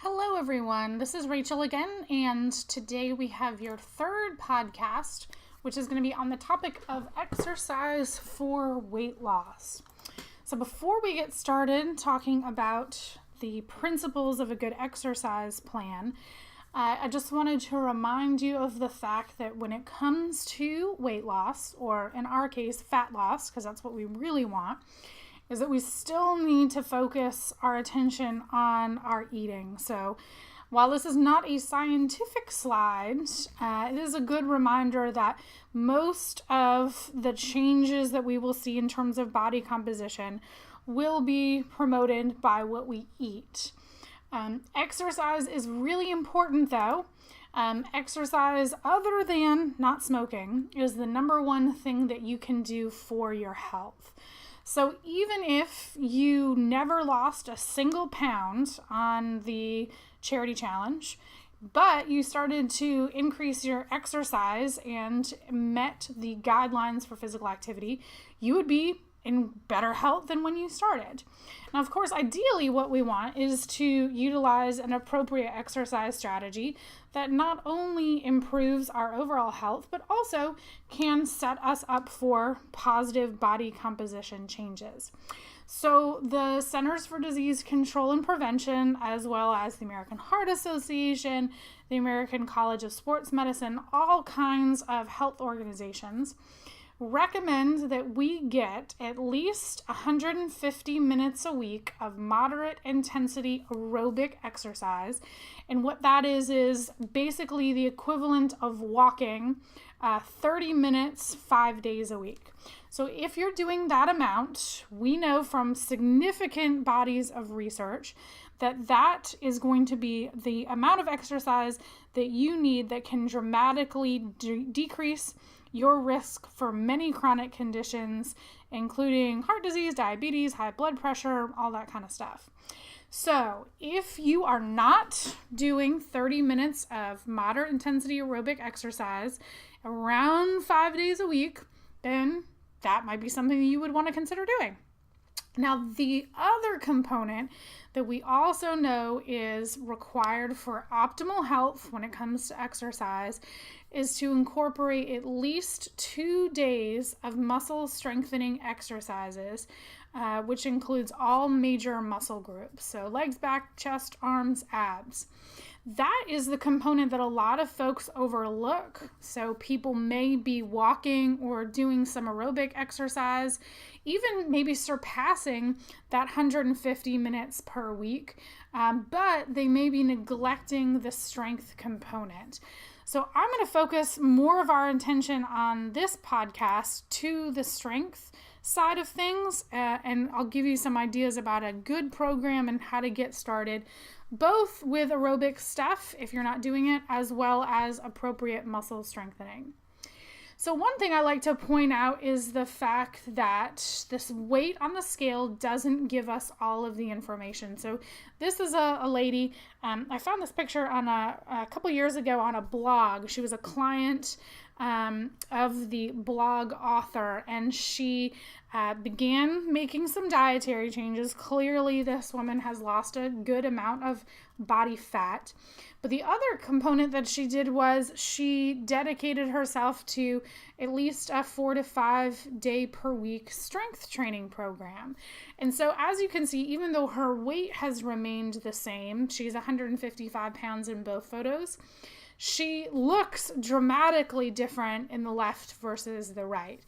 Hello, everyone. This is Rachel again, and today we have your third podcast, which is going to be on the topic of exercise for weight loss. So, before we get started talking about the principles of a good exercise plan, I just wanted to remind you of the fact that when it comes to weight loss, or in our case, fat loss, because that's what we really want, is that we still need to focus our attention on our eating. So while this is not a scientific slide, it is a good reminder that most of the changes that we will see in terms of body composition will be promoted by what we eat. Exercise is really important though. Exercise, other than not smoking, is the number one thing that you can do for your health. So even if you never lost a single pound on the charity challenge, but you started to increase your exercise and met the guidelines for physical activity, you would be in better health than when you started. Now, of course, ideally what we want is to utilize an appropriate exercise strategy that not only improves our overall health, but also can set us up for positive body composition changes. So the Centers for Disease Control and Prevention, as well as the American Heart Association, the American College of Sports Medicine, all kinds of health organizations recommend that we get at least 150 minutes a week of moderate intensity aerobic exercise. And what that is basically the equivalent of walking 30 minutes, 5 days a week. So if you're doing that amount, we know from significant bodies of research that is going to be the amount of exercise that you need that can dramatically decrease your risk for many chronic conditions, including heart disease, diabetes, high blood pressure, all that kind of stuff. So if you are not doing 30 minutes of moderate intensity aerobic exercise around 5 days a week, then that might be something that you would want to consider doing. Now, the other component that we also know is required for optimal health when it comes to exercise is to incorporate at least 2 days of muscle strengthening exercises, which includes all major muscle groups. So legs, back, chest, arms, abs. That is the component that a lot of folks overlook. So people may be walking or doing some aerobic exercise, even maybe surpassing that 150 minutes per week, but they may be neglecting the strength component. So I'm going to focus more of our attention on this podcast to the strength side of things, and I'll give you some ideas about a good program and how to get started, both with aerobic stuff if you're not doing it, as well as appropriate muscle strengthening. So one thing I like to point out is the fact that this weight on the scale doesn't give us all of the information. So this is a lady, I found this picture on a couple years ago on a blog. She was a client of the blog author, and she began making some dietary changes. Clearly, this woman has lost a good amount of body fat. But the other component that she did was she dedicated herself to at least a 4 to 5 day per week strength training program. And so as you can see, even though her weight has remained the same, she's 155 pounds in both photos, she looks dramatically different in the left versus the right.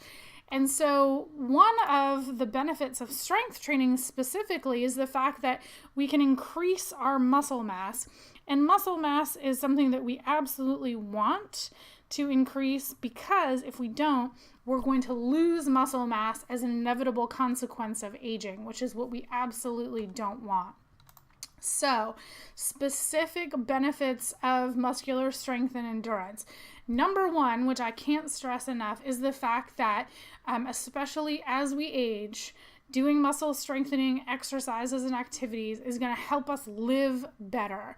And so one of the benefits of strength training specifically is the fact that we can increase our muscle mass. And muscle mass is something that we absolutely want to increase, because if we don't, we're going to lose muscle mass as an inevitable consequence of aging, which is what we absolutely don't want. So, specific benefits of muscular strength and endurance. Number one, which I can't stress enough, is the fact that, especially as we age, doing muscle strengthening exercises and activities is going to help us live better.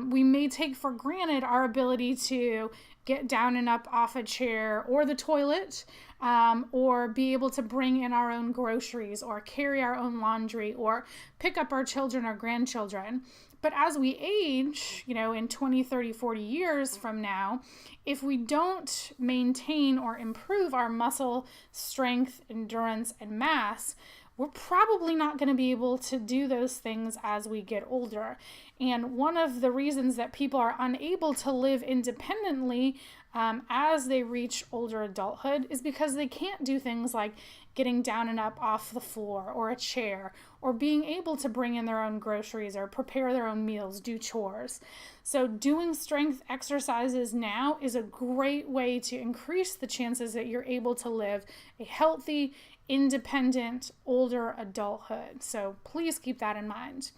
We may take for granted our ability to get down and up off a chair or the toilet, or be able to bring in our own groceries or carry our own laundry or pick up our children or grandchildren. But as we age, in 20, 30, 40 years from now, if we don't maintain or improve our muscle strength, endurance, and mass, we're probably not going to be able to do those things as we get older. And one of the reasons that people are unable to live independently as they reach older adulthood is because they can't do things like getting down and up off the floor or a chair, or being able to bring in their own groceries or prepare their own meals, do chores. So doing strength exercises now is a great way to increase the chances that you're able to live a healthy, independent, older adulthood. So please keep that in mind.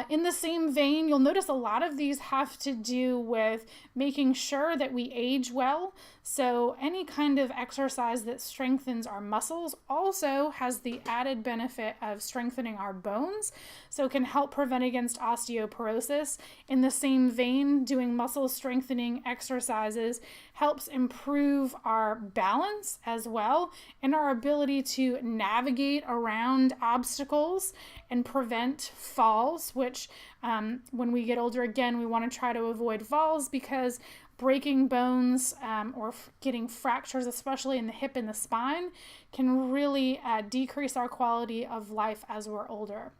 In the same vein, you'll notice a lot of these have to do with making sure that we age well. So any kind of exercise that strengthens our muscles also has the added benefit of strengthening our bones, so it can help prevent against osteoporosis. In the same vein, doing muscle strengthening exercises helps improve our balance as well and our ability to navigate around obstacles and prevent falls, which when we get older, again, we want to try to avoid falls because breaking bones or getting fractures, especially in the hip and the spine, can really decrease our quality of life as we're older.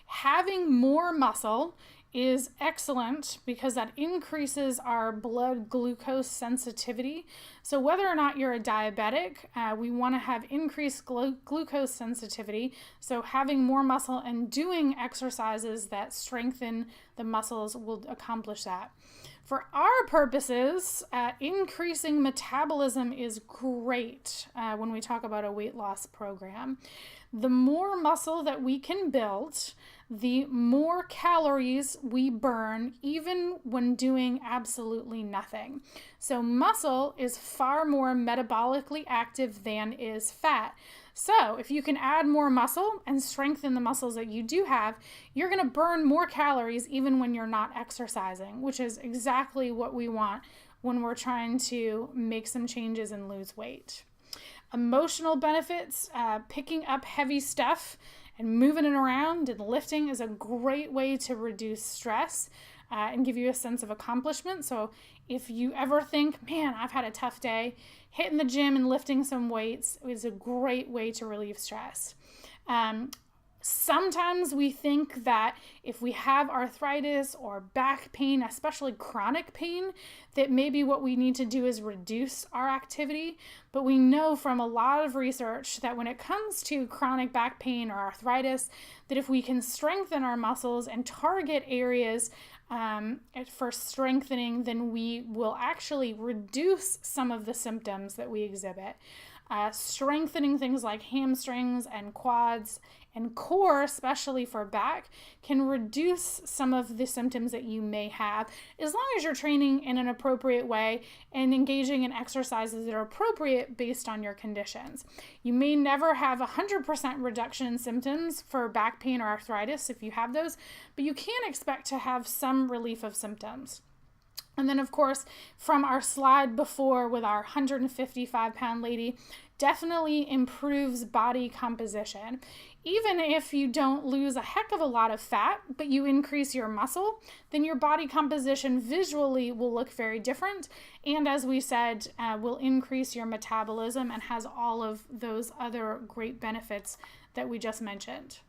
Having more muscle is excellent because that increases our blood glucose sensitivity. So whether or not you're a diabetic, we want to have increased glucose sensitivity. So having more muscle and doing exercises that strengthen the muscles will accomplish that. For our purposes, increasing metabolism is great when we talk about a weight loss program. The more muscle that we can build, the more calories we burn, even when doing absolutely nothing. So muscle is far more metabolically active than is fat. So if you can add more muscle and strengthen the muscles that you do have, you're going to burn more calories even when you're not exercising, which is exactly what we want when we're trying to make some changes and lose weight. Emotional benefits, picking up heavy stuff and moving it around and lifting is a great way to reduce stress and give you a sense of accomplishment. So if you ever think, man, I've had a tough day, hitting the gym and lifting some weights is a great way to relieve stress. Sometimes we think that if we have arthritis or back pain, especially chronic pain, that maybe what we need to do is reduce our activity. But we know from a lot of research that when it comes to chronic back pain or arthritis, that if we can strengthen our muscles and target areas for strengthening, then we will actually reduce some of the symptoms that we exhibit. Strengthening things like hamstrings and quads and core, especially for back, can reduce some of the symptoms that you may have as long as you're training in an appropriate way and engaging in exercises that are appropriate based on your conditions. You may never have 100% reduction in symptoms for back pain or arthritis if you have those, but you can expect to have some relief of symptoms. And then, of course, from our slide before with our 155-pound lady, definitely improves body composition. Even if you don't lose a heck of a lot of fat, but you increase your muscle, then your body composition visually will look very different. And as we said, will increase your metabolism and has all of those other great benefits that we just mentioned.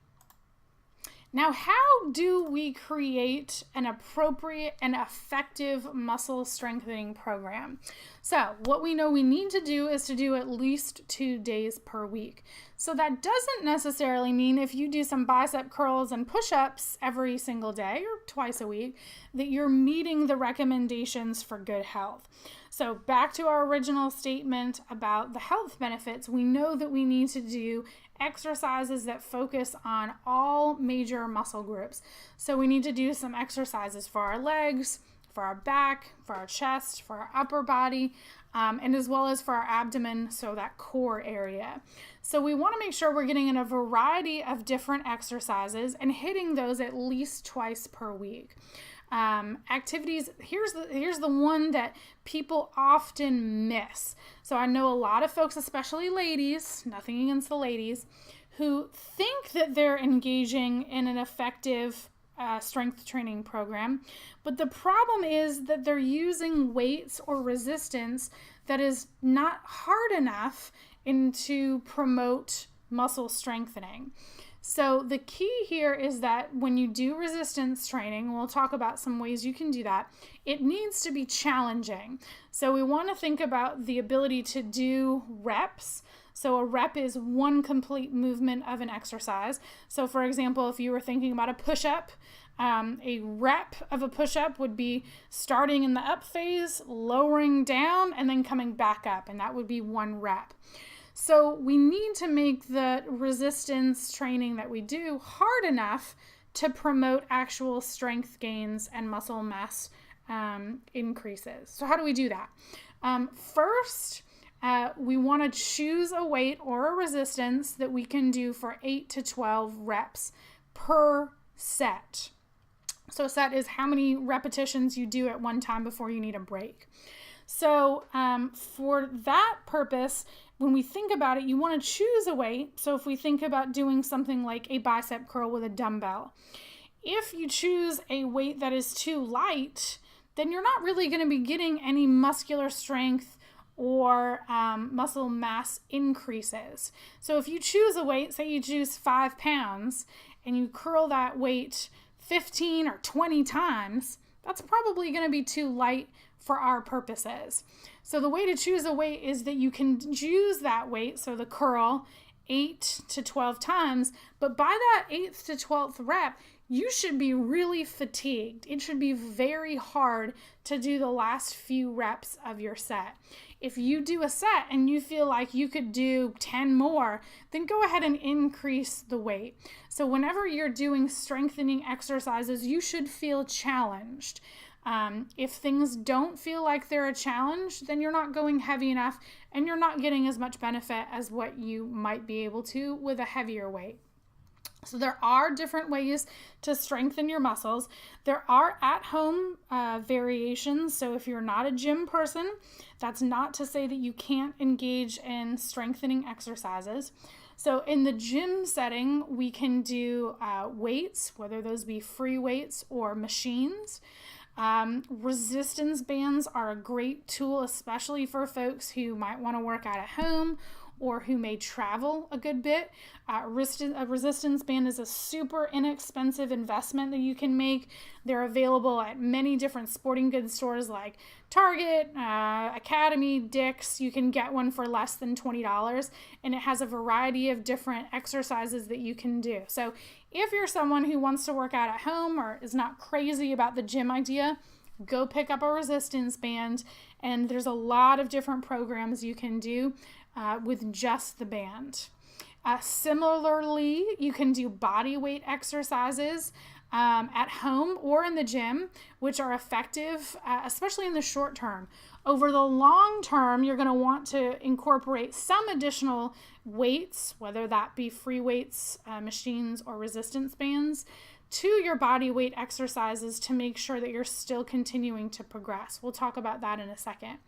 Now, how do we create an appropriate and effective muscle strengthening program? So what we know we need to do is to do at least 2 days per week. So that doesn't necessarily mean if you do some bicep curls and push-ups every single day or twice a week, that you're meeting the recommendations for good health. So back to our original statement about the health benefits, we know that we need to do exercises that focus on all major muscle groups. So we need to do some exercises for our legs, for our back, for our chest, for our upper body, and as well as for our abdomen, so that core area. So we want to make sure we're getting in a variety of different exercises and hitting those at least twice per week. activities. Here's the one that people often miss. So I know a lot of folks, especially ladies, nothing against the ladies, who think that they're engaging in an effective strength training program, but the problem is that they're using weights or resistance that is not hard enough to promote muscle strengthening. So the key here is that when you do resistance training, we'll talk about some ways you can do that, it needs to be challenging. So we want to think about the ability to do reps. So a rep is one complete movement of an exercise. So for example, if you were thinking about a push-up, a rep of a push-up would be starting in the up phase, lowering down, and then coming back up, and that would be one rep. So we need to make the resistance training that we do hard enough to promote actual strength gains and muscle mass increases. So how do we do that? First, we want to choose a weight or a resistance that we can do for 8 to 12 reps per set. So a set is how many repetitions you do at one time before you need a break. So for that purpose, when we think about it, you want to choose a weight. So if we think about doing something like a bicep curl with a dumbbell, if you choose a weight that is too light, then you're not really going to be getting any muscular strength or muscle mass increases. So if you choose a weight, say you choose 5 pounds, and you curl that weight 15 or 20 times, that's probably going to be too light for our purposes. So the way to choose a weight is that you can use that weight, so the curl, 8 to 12 times, but by that 8th to 12th rep, you should be really fatigued. It should be very hard to do the last few reps of your set. If you do a set and you feel like you could do 10 more, then go ahead and increase the weight. So whenever you're doing strengthening exercises, you should feel challenged. If things don't feel like they're a challenge, then you're not going heavy enough and you're not getting as much benefit as what you might be able to with a heavier weight. So there are different ways to strengthen your muscles. There are at-home variations. So if you're not a gym person, that's not to say that you can't engage in strengthening exercises. So in the gym setting, we can do weights, whether those be free weights or machines. Resistance bands are a great tool, especially for folks who might want to work out at home or who may travel a good bit. A resistance band is a super inexpensive investment that you can make. They're available at many different sporting goods stores like Target, Academy, Dick's. You can get one for less than $20, and it has a variety of different exercises that you can do. So if you're someone who wants to work out at home or is not crazy about the gym idea, go pick up a resistance band, and there's a lot of different programs you can do with just the band. Similarly, you can do body weight exercises at home or in the gym, which are effective, especially in the short term. Over the long term, you're going to want to incorporate some additional weights, whether that be free weights, machines, or resistance bands, to your body weight exercises to make sure that you're still continuing to progress. We'll talk about that in a second.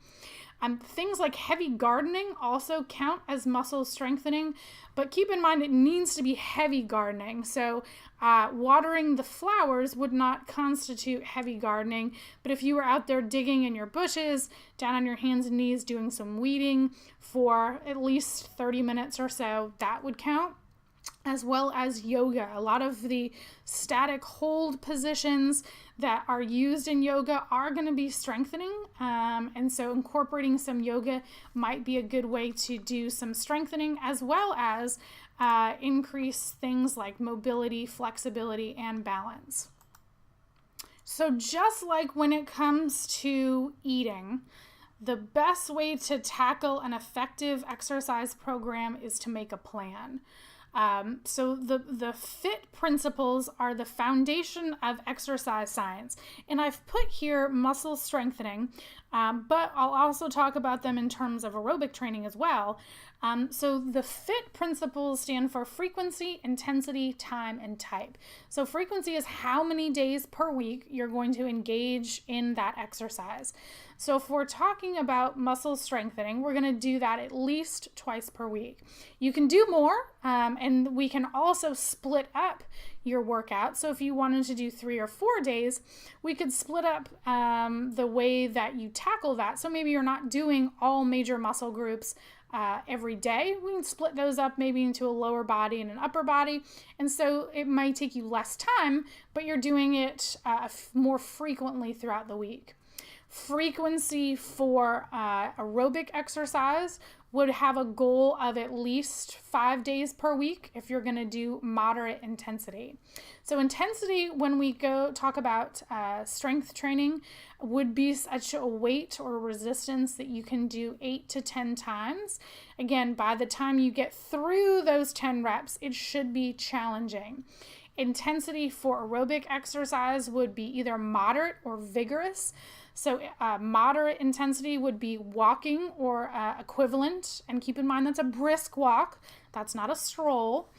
Things like heavy gardening also count as muscle strengthening, but keep in mind it needs to be heavy gardening. So watering the flowers would not constitute heavy gardening, but if you were out there digging in your bushes, down on your hands and knees doing some weeding for at least 30 minutes or so, that would count. As well as yoga. A lot of the static hold positions that are used in yoga are going to be strengthening. And so incorporating some yoga might be a good way to do some strengthening, as well as increase things like mobility, flexibility, and balance. So just like when it comes to eating, the best way to tackle an effective exercise program is to make a plan. So the FIT principles are the foundation of exercise science. And I've put here muscle strengthening, but I'll also talk about them in terms of aerobic training as well. So the FIT principles stand for frequency, intensity, time, and type. So frequency is how many days per week you're going to engage in that exercise. So if we're talking about muscle strengthening, we're going to do that at least twice per week. You can do more, and we can also split up your workout. So if you wanted to do 3 or 4 days, we could split up the way that you tackle that. So maybe you're not doing all major muscle groups every day. We can split those up maybe into a lower body and an upper body. And so it might take you less time, but you're doing it more frequently throughout the week. Frequency for aerobic exercise would have a goal of at least 5 days per week if you're going to do moderate intensity. So intensity, when we go talk about strength training, would be such a weight or resistance that you can do 8 to 10 times. Again, by the time you get through those 10 reps, it should be challenging. Intensity for aerobic exercise would be either moderate or vigorous. So moderate intensity would be walking or equivalent. And keep in mind that's a brisk walk. That's not a stroll.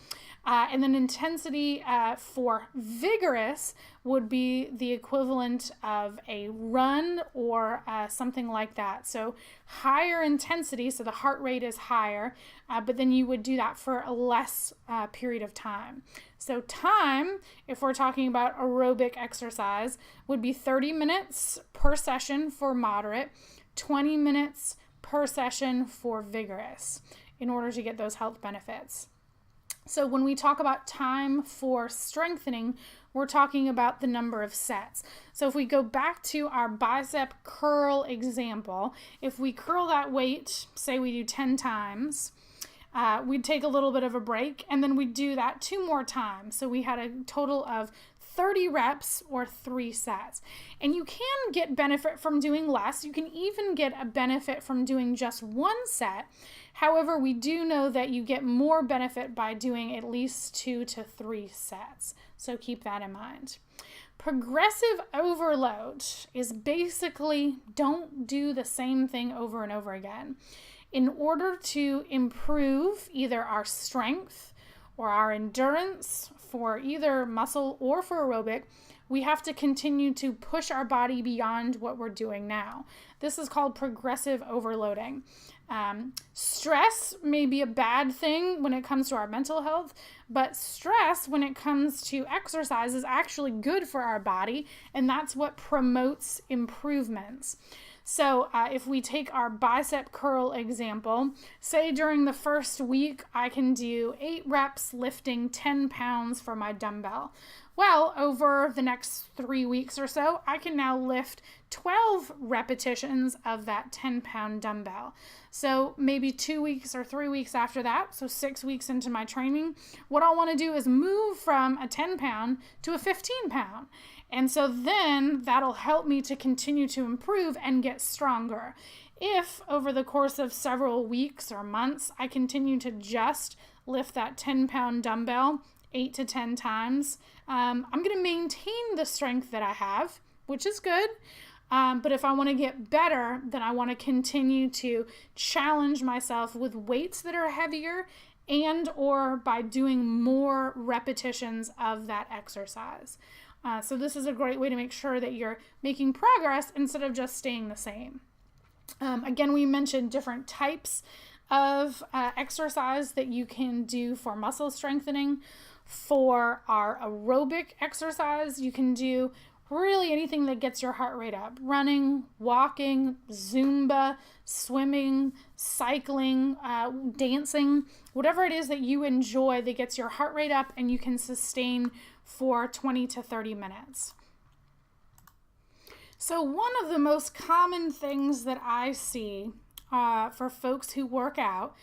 And then intensity for vigorous would be the equivalent of a run or something like that. So higher intensity, so the heart rate is higher, but then you would do that for a less period of time. So time, if we're talking about aerobic exercise, would be 30 minutes per session for moderate, 20 minutes per session for vigorous in order to get those health benefits. So when we talk about time for strengthening, we're talking about the number of sets. So if we go back to our bicep curl example, if we curl that weight, say we do 10 times, we'd take a little bit of a break and then we'd do that 2 more times. So we had a total of 30 reps or 3 sets. And you can get benefit from doing less. You can even get a benefit from doing just 1 set. However, we do know that you get more benefit by doing at least 2 to 3 sets. So keep that in mind. Progressive overload is basically don't do the same thing over and over again. In order to improve either our strength or our endurance for either muscle or for aerobic, we have to continue to push our body beyond what we're doing now. This is called progressive overloading. Stress may be a bad thing when it comes to our mental health, but stress when it comes to exercise is actually good for our body, and that's what promotes improvements. So if we take our bicep curl example, say during the first week, I can do 8 reps lifting 10 pounds for my dumbbell. Well, over the next 3 weeks or so, I can now lift 12 repetitions of that 10-pound dumbbell. So maybe 2 weeks or 3 weeks after that, so 6 weeks into my training, what I want to do is move from a 10-pound to a 15-pound. And so then that'll help me to continue to improve and get stronger. If over the course of several weeks or months, I continue to just lift that 10-pound dumbbell 8 to 10 times, I'm going to maintain the strength that I have, which is good. But if I want to get better, then I want to continue to challenge myself with weights that are heavier and or by doing more repetitions of that exercise. So this is a great way to make sure that you're making progress instead of just staying the same. Again, we mentioned different types of exercise that you can do for muscle strengthening. For our aerobic exercise, you can do really anything that gets your heart rate up. Running, walking, Zumba, swimming, cycling, dancing, whatever it is that you enjoy that gets your heart rate up and you can sustain for 20 to 30 minutes. So one of the most common things that I see for folks who work out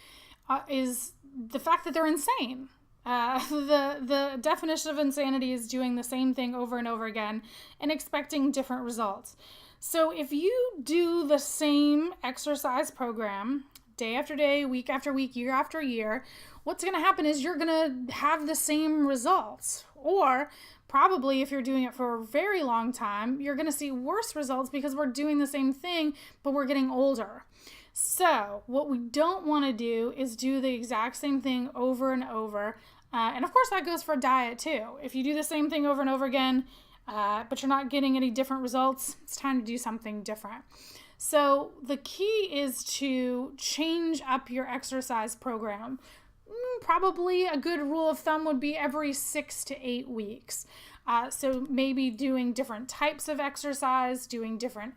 is the fact that they're insane. The definition of insanity is doing the same thing over and over again and expecting different results. So if you do the same exercise program day after day, week after week, year after year, what's going to happen is you're going to have the same results. Or probably if you're doing it for a very long time, you're going to see worse results because we're doing the same thing, but we're getting older. So what we don't want to do is do the exact same thing over and over. And of course that goes for diet too. If you do the same thing over and over again, but you're not getting any different results, it's time to do something different. So the key is to change up your exercise program. Probably a good rule of thumb would be every 6 to 8 weeks. So maybe doing different types of exercise, doing different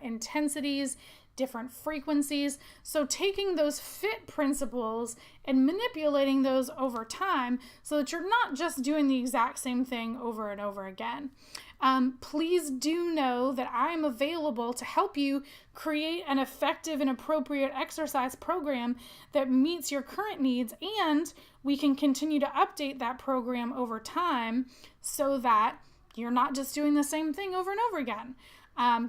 intensities, different frequencies. So taking those fit principles and manipulating those over time so that you're not just doing the exact same thing over and over again. Please do know that I am available to help you create an effective and appropriate exercise program that meets your current needs, and we can continue to update that program over time so that you're not just doing the same thing over and over again.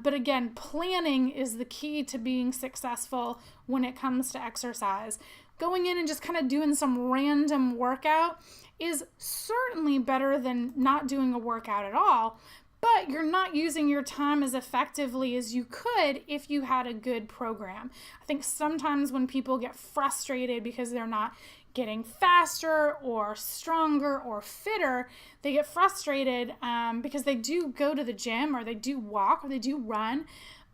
But again, planning is the key to being successful when it comes to exercise. Going in and just kind of doing some random workout is certainly better than not doing a workout at all, but you're not using your time as effectively as you could if you had a good program. I think sometimes when people get frustrated because they're not getting faster or stronger or fitter, they get frustrated because they do go to the gym or they do walk or they do run,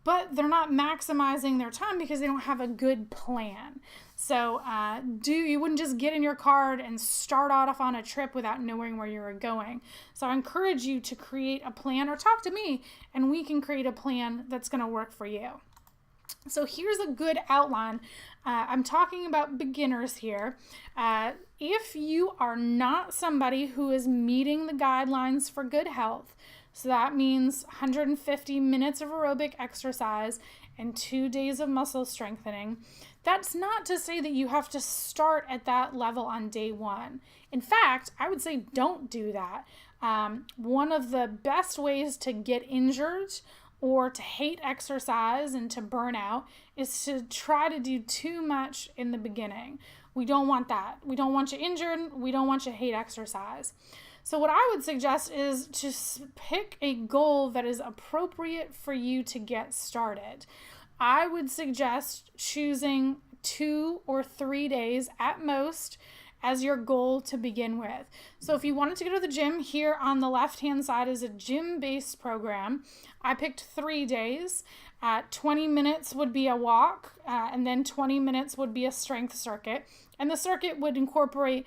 but they're not maximizing their time because they don't have a good plan. So you wouldn't just get in your car and start off on a trip without knowing where you were going. So I encourage you to create a plan or talk to me and we can create a plan that's going to work for you. So here's a good outline. I'm talking about beginners here. If you are not somebody who is meeting the guidelines for good health, so that means 150 minutes of aerobic exercise and 2 days of muscle strengthening, that's not to say that you have to start at that level on day one. In fact, I would say don't do that. One of the best ways to get injured or to hate exercise and to burn out is to try to do too much in the beginning. We don't want that. We don't want you injured. We don't want you to hate exercise. So what I would suggest is to pick a goal that is appropriate for you to get started. I would suggest choosing 2 or 3 days at most as your goal to begin with. So if you wanted to go to the gym, here on the left-hand side is a gym-based program. I picked 3 days. 20 minutes would be a walk, and then 20 minutes would be a strength circuit. And the circuit would incorporate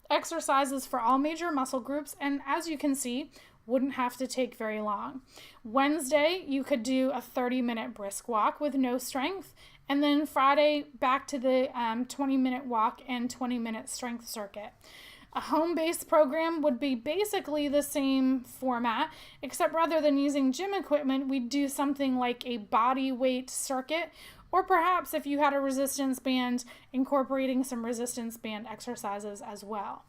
exercises for all major muscle groups, and as you can see, wouldn't have to take very long. Wednesday, you could do a 30-minute brisk walk with no strength, and then Friday, back to the 20-minute walk and 20-minute strength circuit. A home-based program would be basically the same format, except rather than using gym equipment, we'd do something like a body weight circuit, or perhaps if you had a resistance band, incorporating some resistance band exercises as well.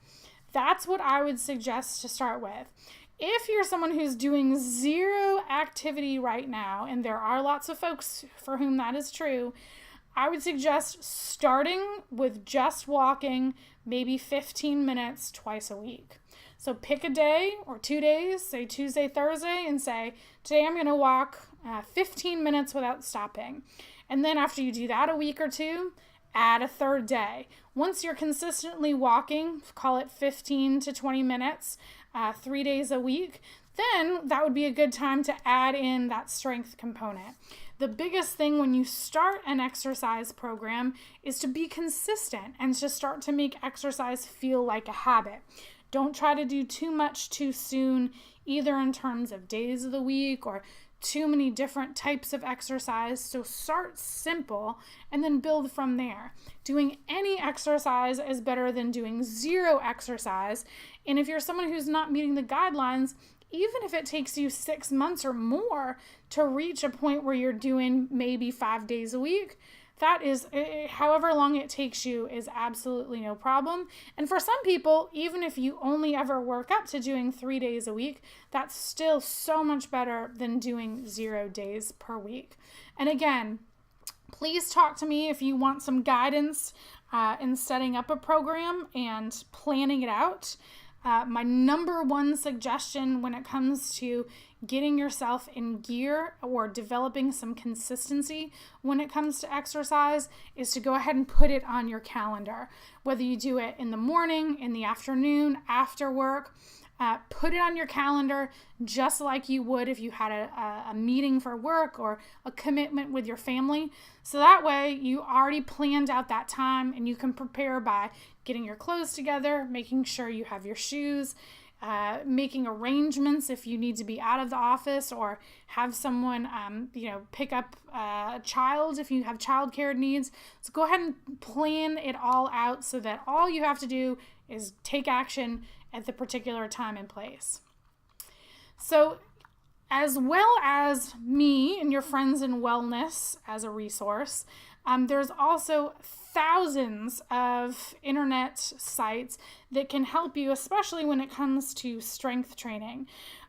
That's what I would suggest to start with. If you're someone who's doing zero activity right now, and there are lots of folks for whom that is true, I would suggest starting with just walking maybe 15 minutes twice a week. So pick a day or 2 days, say Tuesday, Thursday, and say, today I'm going to walk 15 minutes without stopping. And then after you do that a week or two, add a third day. Once you're consistently walking, call it 15 to 20 minutes, 3 days a week, then that would be a good time to add in that strength component. The biggest thing when you start an exercise program is to be consistent and to start to make exercise feel like a habit. Don't try to do too much too soon, either in terms of days of the week or too many different types of exercise. So start simple and then build from there. Doing any exercise is better than doing zero exercise. And if you're someone who's not meeting the guidelines, even if it takes you 6 months or more to reach a point where you're doing maybe 5 days a week, that is, however long it takes you, is absolutely no problem. And for some people, even if you only ever work up to doing 3 days a week, that's still so much better than doing 0 days per week. And again, please talk to me if you want some guidance in setting up a program and planning it out. My number one suggestion when it comes to getting yourself in gear or developing some consistency when it comes to exercise is to go ahead and put it on your calendar. Whether you do it in the morning, in the afternoon, after work, put it on your calendar just like you would if you had a meeting for work or a commitment with your family. So that way you already planned out that time and you can prepare by getting your clothes together, making sure you have your shoes, making arrangements if you need to be out of the office or have someone, pick up a child if you have childcare needs. So go ahead and plan it all out so that all you have to do is take action at the particular time and place. So as well as me and your friends in wellness as a resource, there's also thousands of internet sites that can help you, especially when it comes to strength training.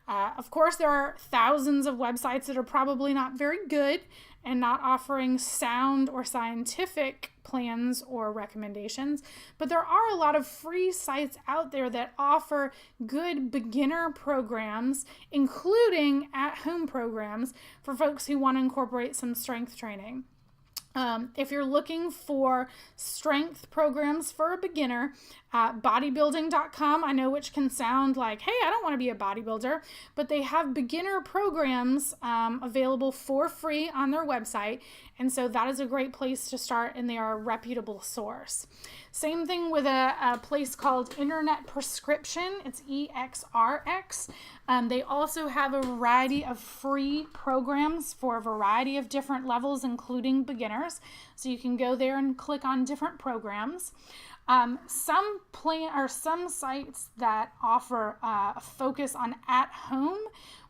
Of course, there are thousands of websites that are probably not very good and not offering sound or scientific plans or recommendations, but there are a lot of free sites out there that offer good beginner programs, including at-home programs for folks who want to incorporate some strength training. If you're looking for strength programs for a beginner, bodybuilding.com, I know, which can sound like, hey, I don't want to be a bodybuilder, but they have beginner programs available for free on their website. And so that is a great place to start, and they are a reputable source. Same thing with a place called Internet Prescription. It's EXRX. They also have a variety of free programs for a variety of different levels, including beginners. So you can go there and click on different programs. Some sites that offer a focus on at home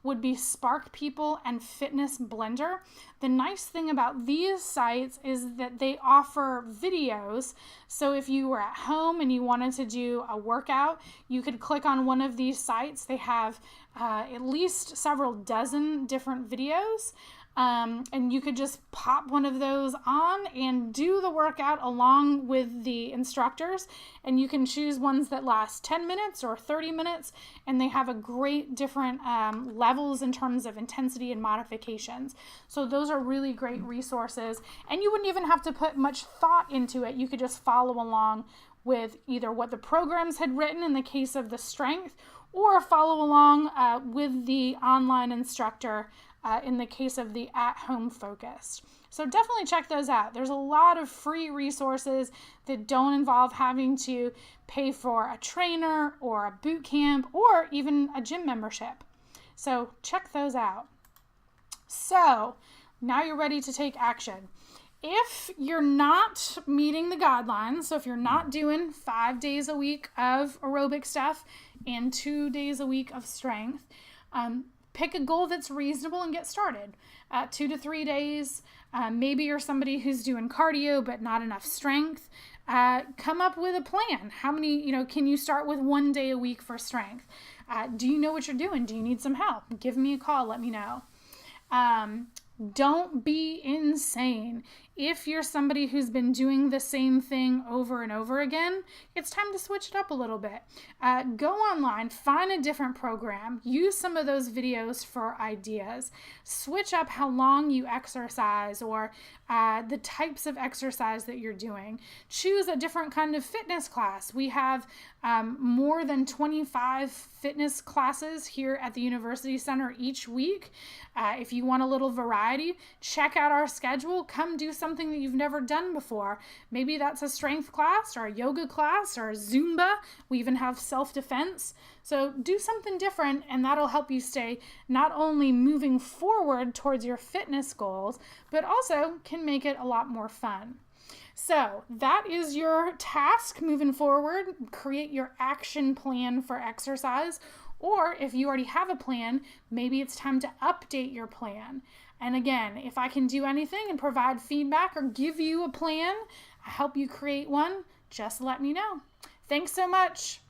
would be Spark People and Fitness Blender. The nice thing about these sites is that they offer videos. So if you were at home and you wanted to do a workout, you could click on one of these sites. They have at least several dozen different videos. And you could just pop one of those on and do the workout along with the instructors. And you can choose ones that last 10 minutes or 30 minutes. And they have a great different levels in terms of intensity and modifications. So those are really great resources. And you wouldn't even have to put much thought into it. You could just follow along with either what the programs had written in the case of the strength, or follow along with the online instructor in the case of the at-home focus. So definitely check those out. There's a lot of free resources that don't involve having to pay for a trainer or a boot camp or even a gym membership. So check those out. So now you're ready to take action. If you're not meeting the guidelines, so if you're not doing 5 days a week of aerobic stuff and 2 days a week of strength, pick a goal that's reasonable and get started. 2 to 3 days. Maybe you're somebody who's doing cardio but not enough strength. Come up with a plan. How many, can you start with 1 day a week for strength? Do you know what you're doing? Do you need some help? Give me a call. Let me know. Don't be insane. If you're somebody who's been doing the same thing over and over again, it's time to switch it up a little bit. Go online, find a different program, use some of those videos for ideas, switch up how long you exercise or the types of exercise that you're doing. Choose a different kind of fitness class. We have more than 25 fitness classes here at the University Center each week. If you want a little variety, check out our schedule. Come do something that you've never done before. Maybe that's a strength class or a yoga class or a Zumba. We even have self-defense. So do something different, and that'll help you stay not only moving forward towards your fitness goals, but also can make it a lot more fun. So that is your task moving forward. Create your action plan for exercise. Or if you already have a plan, maybe it's time to update your plan. And again, if I can do anything and provide feedback or give you a plan, help you create one, just let me know. Thanks so much.